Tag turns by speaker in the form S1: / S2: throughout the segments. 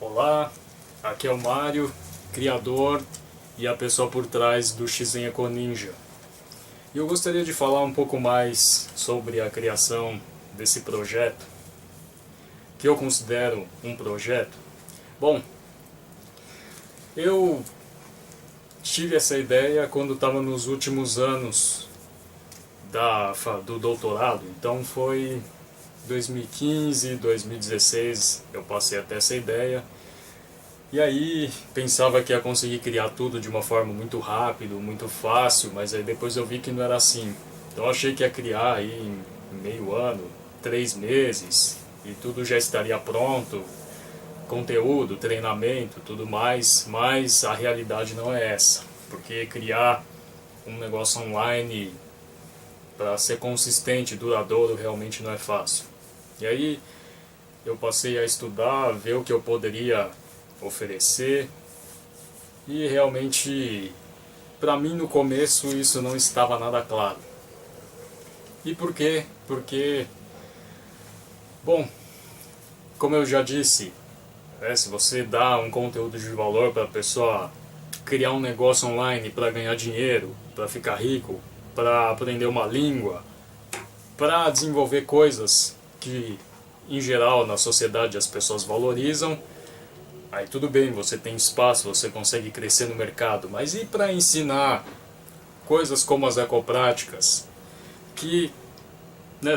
S1: Olá, aqui é o Mário, criador e a pessoa por trás do Shizen Eco Ninja. E eu gostaria de falar um pouco mais sobre a criação desse projeto, que eu considero um projeto. Bom, eu tive essa ideia quando estava nos últimos anos do doutorado, então foi 2015, 2016 eu passei até essa ideia. E aí pensava que ia conseguir criar tudo de uma forma muito rápida, muito fácil, mas aí depois eu vi que não era assim. Então eu achei que ia criar aí em meio ano, 3 meses, e tudo já estaria pronto, conteúdo, treinamento, tudo mais, mas a realidade não é essa. Porque criar um negócio online para ser consistente, duradouro, realmente não é fácil. E aí eu passei a estudar, ver o que eu poderia oferecer, e realmente para mim no começo isso não estava nada claro. E por quê? Porque, bom, como eu já disse, se você dá um conteúdo de valor para a pessoa criar um negócio online para ganhar dinheiro, para ficar rico, para aprender uma língua, para desenvolver coisas que em geral na sociedade as pessoas valorizam, aí tudo bem, você tem espaço, você consegue crescer no mercado, mas e para ensinar coisas como as ecopráticas, que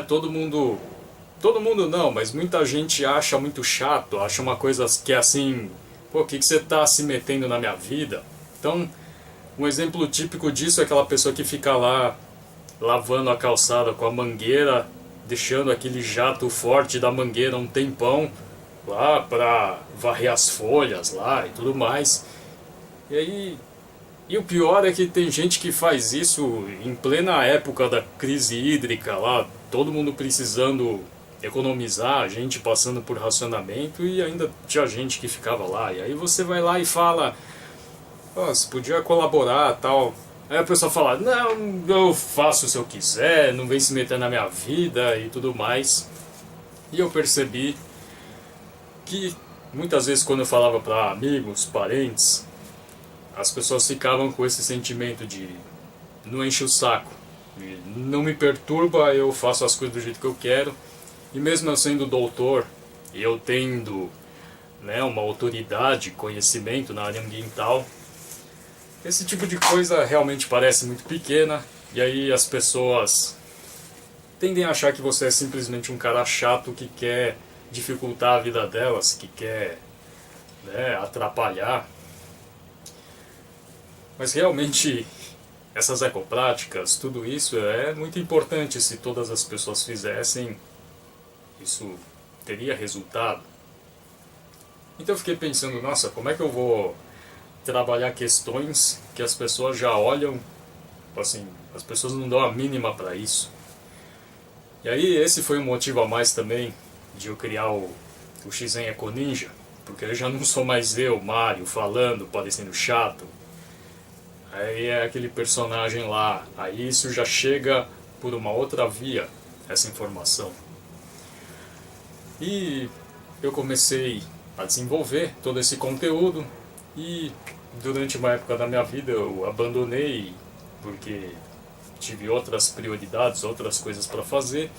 S1: todo mundo não, mas muita gente acha muito chato, acha uma coisa que é assim, pô, o que você está se metendo na minha vida? Então, um exemplo típico disso é aquela pessoa que fica lá lavando a calçada com a mangueira, deixando aquele jato forte da mangueira um tempão, lá para varrer as folhas lá e tudo mais. E aí, e o pior é que tem gente que faz isso em plena época da crise hídrica lá, todo mundo precisando economizar, a gente passando por racionamento, e ainda tinha gente que ficava lá. E aí você vai lá e fala, oh, você podia colaborar, tal. Aí a pessoa fala, não, eu faço se eu quiser, não vem se meter na minha vida e tudo mais. E eu percebi que muitas vezes quando eu falava para amigos, parentes, as pessoas ficavam com esse sentimento de não enche o saco, de não me perturba, eu faço as coisas do jeito que eu quero. E mesmo eu sendo doutor e eu tendo, uma autoridade, conhecimento na área ambiental, esse tipo de coisa realmente parece muito pequena, e aí as pessoas tendem a achar que você é simplesmente um cara chato que quer dificultar a vida delas, que quer, atrapalhar. Mas realmente essas ecopráticas, tudo isso é muito importante. Se todas as pessoas fizessem, isso teria resultado. Então eu fiquei pensando, nossa, como é que eu vou trabalhar questões que as pessoas já olham, assim, as pessoas não dão a mínima para isso. E aí esse foi um motivo a mais também de eu criar o Shizen Eco Ninja, porque eu já não sou mais eu, Mario, falando, parecendo chato. Aí é aquele personagem lá, aí isso já chega por uma outra via, essa informação. E eu comecei a desenvolver todo esse conteúdo, e durante uma época da minha vida eu abandonei porque tive outras prioridades, outras coisas para fazer.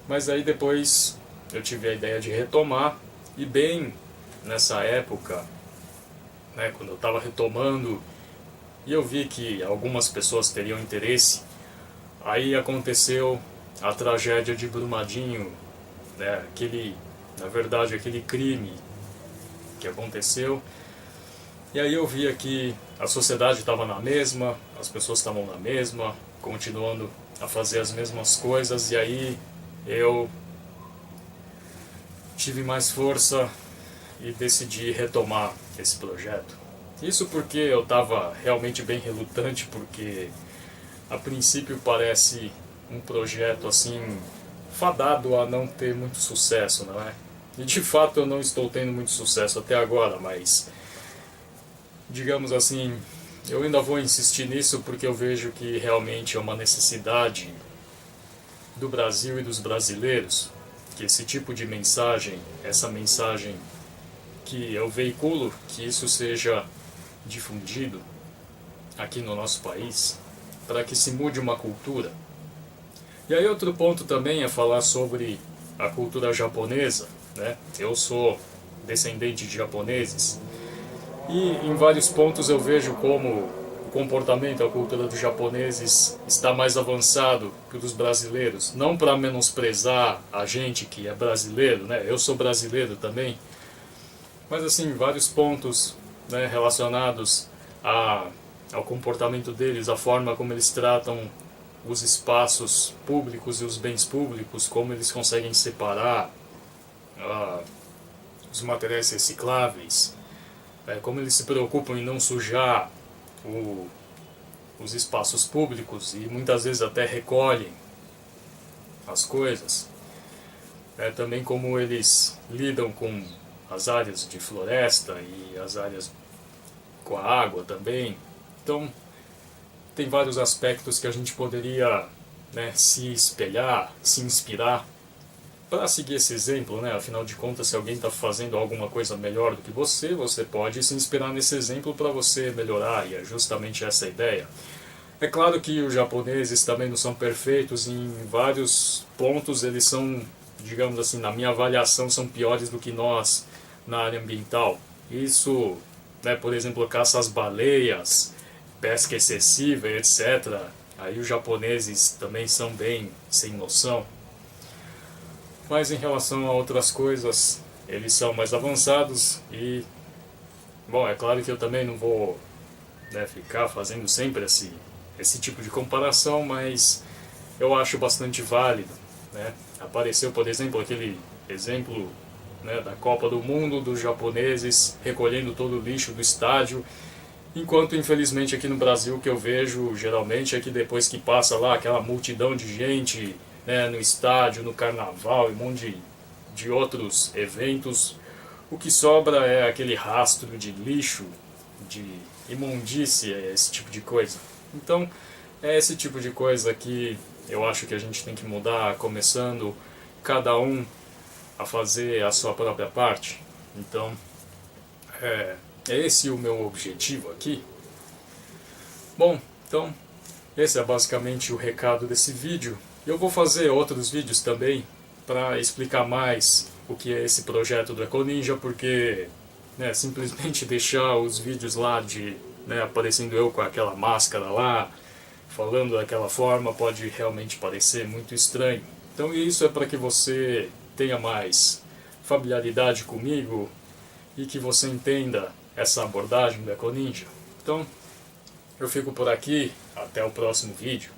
S1: Mas aí depois eu tive a ideia de retomar, e bem nessa época, quando eu estava retomando e eu vi que algumas pessoas teriam interesse, aí aconteceu a tragédia de Brumadinho, na verdade aquele crime que aconteceu. E aí eu via que a sociedade estava na mesma, as pessoas estavam na mesma, continuando a fazer as mesmas coisas, e aí eu tive mais força e decidi retomar esse projeto. Isso porque eu estava realmente bem relutante, porque a princípio parece um projeto assim fadado a não ter muito sucesso, não é? E de fato eu não estou tendo muito sucesso até agora, mas digamos assim, eu ainda vou insistir nisso porque eu vejo que realmente é uma necessidade do Brasil e dos brasileiros, que esse tipo de mensagem, essa mensagem que eu veiculo que isso seja difundido aqui no nosso país, para que se mude uma cultura. E aí outro ponto também é falar sobre a cultura japonesa, né? Eu sou descendente de japoneses e em vários pontos eu vejo como o comportamento, a cultura dos japoneses está mais avançado que o dos brasileiros. Não para menosprezar a gente que é brasileiro, né? Eu sou brasileiro também, mas assim, vários pontos, né, relacionados ao comportamento deles, a forma como eles tratam os espaços públicos e os bens públicos, como eles conseguem separar os materiais recicláveis, como eles se preocupam em não sujar os espaços públicos e muitas vezes até recolhem as coisas. Também como eles lidam com as áreas de floresta e as áreas com a água também. Então, tem vários aspectos que a gente poderia, né, se espelhar, se inspirar para seguir esse exemplo, né? Afinal de contas, se alguém está fazendo alguma coisa melhor do que você pode se inspirar nesse exemplo para você melhorar, e é justamente essa a ideia. É claro que os japoneses também não são perfeitos, e em vários pontos eles são, digamos assim, na minha avaliação, são piores do que nós na área ambiental. Isso, né, por exemplo, caça às baleias, pesca excessiva, etc. Aí os japoneses também são bem sem noção. Mas em relação a outras coisas, eles são mais avançados e, bom, é claro que eu também não vou, né, ficar fazendo sempre esse tipo de comparação, mas eu acho bastante válido, né? Apareceu, por exemplo, aquele exemplo, né, da Copa do Mundo, dos japoneses recolhendo todo o lixo do estádio, enquanto infelizmente aqui no Brasil o que eu vejo geralmente é que depois que passa lá aquela multidão de gente, né, no estádio, no carnaval e um monte de outros eventos, o que sobra é aquele rastro de lixo, de imundícia, esse tipo de coisa. Então é esse tipo de coisa que eu acho que a gente tem que mudar, começando cada um a fazer a sua própria parte. Então é esse o meu objetivo aqui. Bom, então esse é basicamente o recado desse vídeo. Eu vou fazer outros vídeos também para explicar mais o que é esse projeto do EcoNinja, porque, né, simplesmente deixar os vídeos lá né, aparecendo eu com aquela máscara lá, falando daquela forma, pode realmente parecer muito estranho. Então isso é para que você tenha mais familiaridade comigo e que você entenda essa abordagem do EcoNinja. Então eu fico por aqui, até o próximo vídeo.